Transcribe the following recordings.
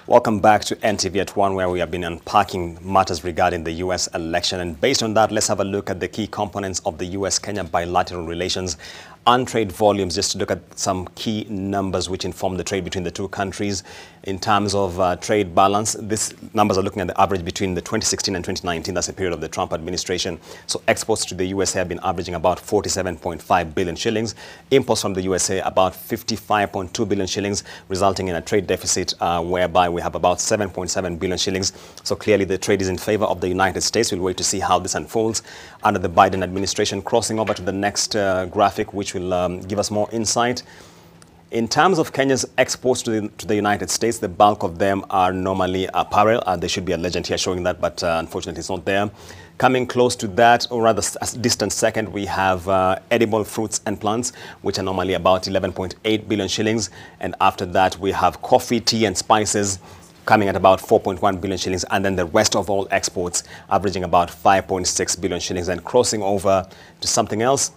Welcome back to NTV at 1, where we have been unpacking matters regarding the U.S. election. And based on that, let's have a look at the key components of the U.S.-Kenya bilateral relations and trade volumes, just to look at some key numbers which inform the trade between the two countries. In terms of trade balance, these numbers are looking at the average between the 2016 and 2019. That's the period of the Trump administration. So exports to the USA have been averaging about 47.5 billion shillings. Imports from the USA about 55.2 billion shillings, resulting in a trade deficit whereby we have about 7.7 billion shillings. So clearly the trade is in favor of the United States. We'll wait to see how this unfolds under the Biden administration. Crossing over to the next graphic, which will give us more insight. In terms of Kenya's exports to the United States, the bulk of them are normally apparel. There should be a legend here showing that, but unfortunately it's not there. Coming close to that, or rather a distant second, we have edible fruits and plants, which are normally about 11.8 billion shillings. And after that, we have coffee, tea and spices, coming at about 4.1 billion shillings, and then the rest of all exports averaging about 5.6 billion shillings. And crossing over to something else,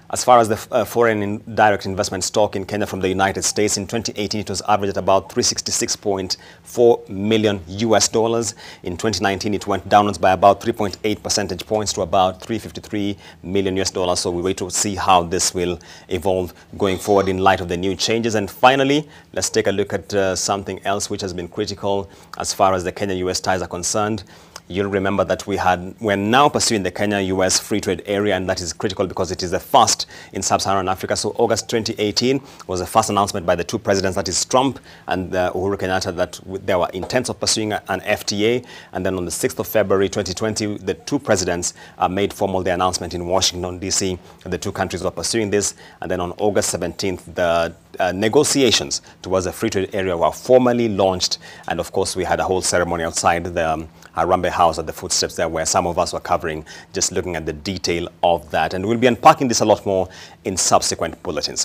as far as the foreign direct investment stock in Kenya from the United States, in 2018 it was averaged at about 366.4 million US dollars. In 2019 it went downwards by about 3.8 percentage points to about 353 million US dollars. So we wait to see how this will evolve going forward in light of the new changes. And finally, let's take a look at something else which has been critical as far as the Kenya-US ties are concerned. You'll remember that we're now pursuing the Kenya-US free trade area, and that is critical because it is the first in sub-Saharan Africa. So August 2018 was the first announcement by the two presidents, that is Trump and Uhuru Kenyatta, that there were intents of pursuing an FTA. And then on the 6th of February 2020, the two presidents made formal the announcement in Washington, D.C. The two countries were pursuing this. And then on August 17th, the negotiations towards the free trade area were formally launched. And of course, we had a whole ceremony outside the Harambee House at the footsteps there, where some of us were covering, just looking at the detail of that. And we'll be unpacking this a lot more in subsequent bulletins.